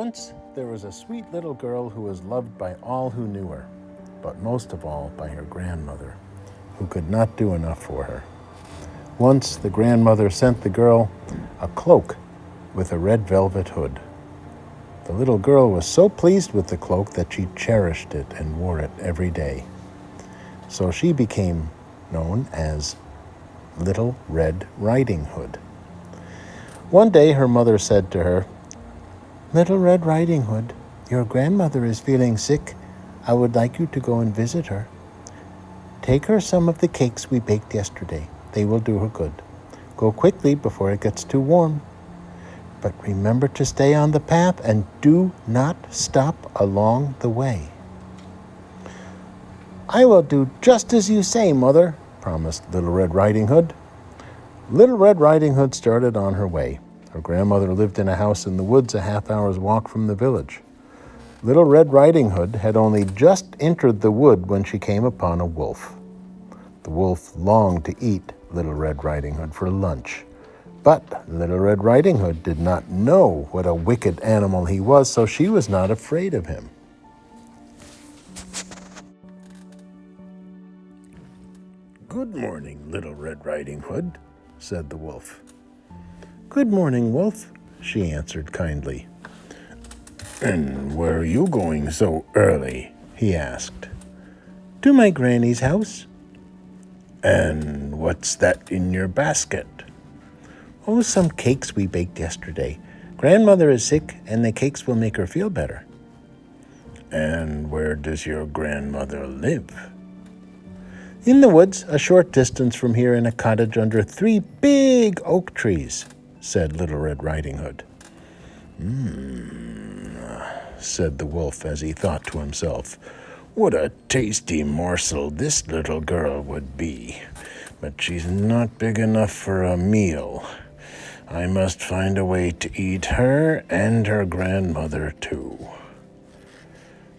Once there was a sweet little girl who was loved by all who knew her, but most of all by her grandmother, who could not do enough for her. Once the grandmother sent the girl a cloak with a red velvet hood. The little girl was so pleased with the cloak that she cherished it and wore it every day. So she became known as Little Red Riding Hood. One day her mother said to her, "Little Red Riding Hood, your grandmother is feeling sick. I would like you to go and visit her. Take her some of the cakes we baked yesterday. They will do her good. Go quickly before it gets too warm. But remember to stay on the path and do not stop along the way." "I will do just as you say, Mother," promised Little Red Riding Hood. Little Red Riding Hood started on her way. Her grandmother lived in a house in the woods a half-hour's walk from the village. Little Red Riding Hood had only just entered the wood when she came upon a wolf. The wolf longed to eat Little Red Riding Hood for lunch. But Little Red Riding Hood did not know what a wicked animal he was, so she was not afraid of him. "Good morning, Little Red Riding Hood," said the wolf. "Good morning, Wolf," she answered kindly. "And where are you going so early?" he asked. "To my granny's house." "And what's that in your basket?" "Oh, some cakes we baked yesterday. Grandmother is sick, and the cakes will make her feel better." "And where does your grandmother live?" "In the woods, a short distance from here, in a cottage under 3 big oak trees," said Little Red Riding Hood. Said the wolf as he thought to himself, "What a tasty morsel this little girl would be. But she's not big enough for a meal. I must find a way to eat her and her grandmother too."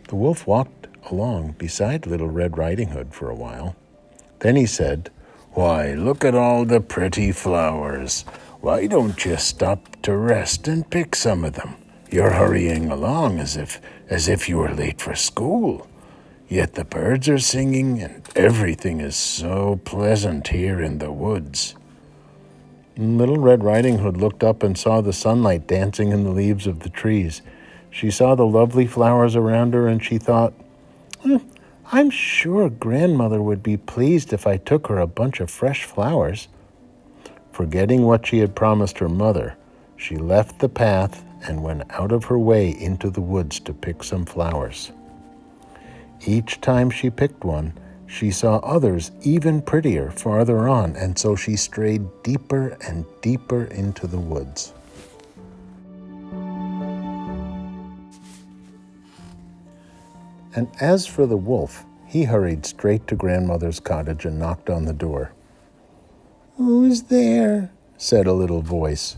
The wolf walked along beside Little Red Riding Hood for a while. Then he said, "Why, look at all the pretty flowers. Why don't you stop to rest and pick some of them? You're hurrying along as if you were late for school. Yet the birds are singing and everything is so pleasant here in the woods." Little Red Riding Hood looked up and saw the sunlight dancing in the leaves of the trees. She saw the lovely flowers around her, and she thought, "I'm sure Grandmother would be pleased if I took her a bunch of fresh flowers." Forgetting what she had promised her mother, she left the path and went out of her way into the woods to pick some flowers. Each time she picked one, she saw others even prettier farther on, and so she strayed deeper and deeper into the woods. And as for the wolf, he hurried straight to Grandmother's cottage and knocked on the door. "Who's there?" said a little voice.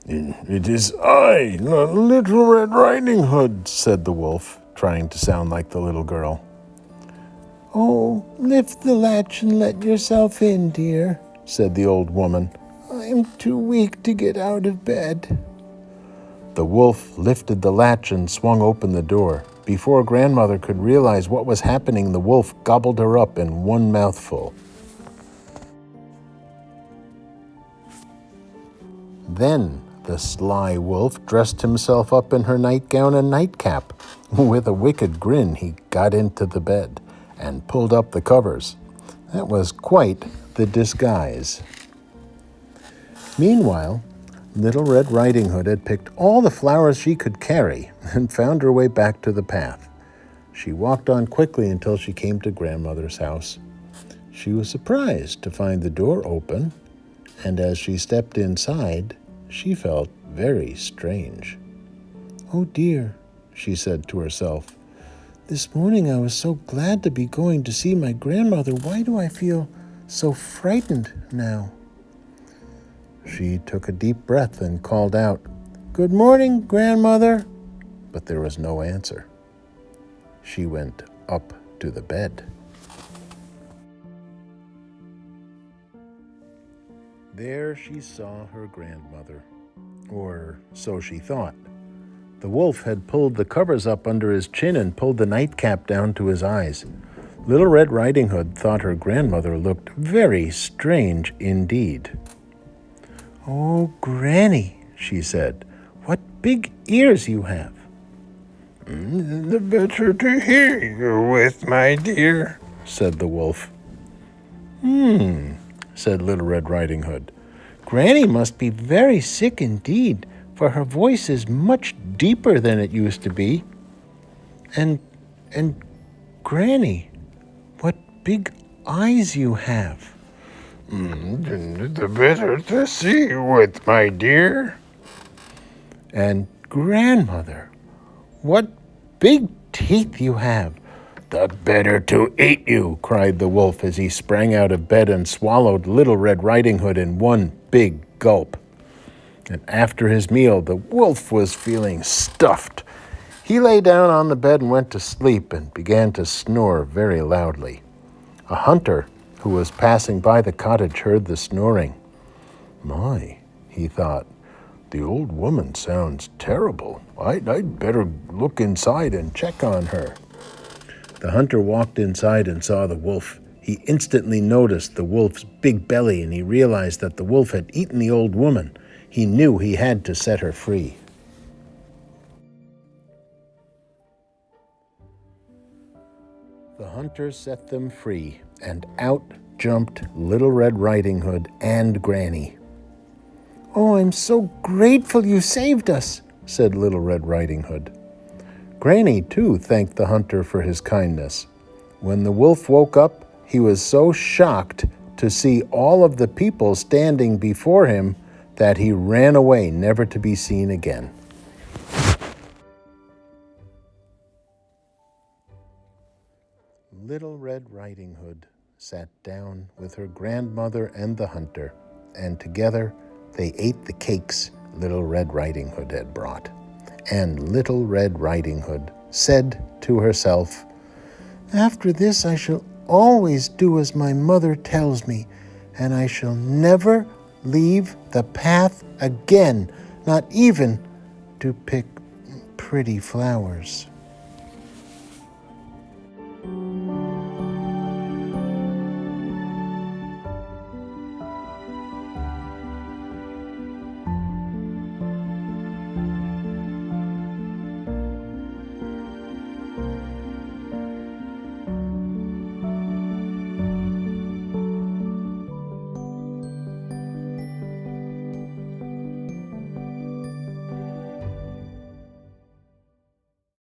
"It is I, Little Red Riding Hood," said the wolf, trying to sound like the little girl. "Oh, lift the latch and let yourself in, dear," said the old woman. "I'm too weak to get out of bed." The wolf lifted the latch and swung open the door. Before Grandmother could realize what was happening, the wolf gobbled her up in one mouthful. Then the sly wolf dressed himself up in her nightgown and nightcap. With a wicked grin, he got into the bed and pulled up the covers. That was quite the disguise. Meanwhile, Little Red Riding Hood had picked all the flowers she could carry and found her way back to the path. She walked on quickly until she came to Grandmother's house. She was surprised to find the door open, and as she stepped inside, she felt very strange. "Oh dear," she said to herself. "This morning I was so glad to be going to see my grandmother. Why do I feel so frightened now?" She took a deep breath and called out, "Good morning, Grandmother." But there was no answer. She went up to the bed. There she saw her grandmother, or so she thought. The wolf had pulled the covers up under his chin and pulled the nightcap down to his eyes. Little Red Riding Hood thought her grandmother looked very strange indeed. "Oh, Granny," she said, "what big ears you have." "The better to hear you with, my dear," said the wolf. Said Little Red Riding Hood. "Granny must be very sick indeed, for her voice is much deeper than it used to be. And Granny, what big eyes you have." "The better to see you with, my dear." "And Grandmother, what big teeth you have." "The better to eat you," cried the wolf as he sprang out of bed and swallowed Little Red Riding Hood in one big gulp. And after his meal, the wolf was feeling stuffed. He lay down on the bed and went to sleep and began to snore very loudly. A hunter who was passing by the cottage heard the snoring. "My," he thought, "the old woman sounds terrible. I'd better look inside and check on her." The hunter walked inside and saw the wolf. He instantly noticed the wolf's big belly, and he realized that the wolf had eaten the old woman. He knew he had to set her free. The hunter set them free, and out jumped Little Red Riding Hood and Granny. "Oh, I'm so grateful you saved us," said Little Red Riding Hood. Granny, too, thanked the hunter for his kindness. When the wolf woke up, he was so shocked to see all of the people standing before him that he ran away, never to be seen again. Little Red Riding Hood sat down with her grandmother and the hunter, and together they ate the cakes Little Red Riding Hood had brought. And Little Red Riding Hood said to herself, "After this I shall always do as my mother tells me, and I shall never leave the path again, not even to pick pretty flowers."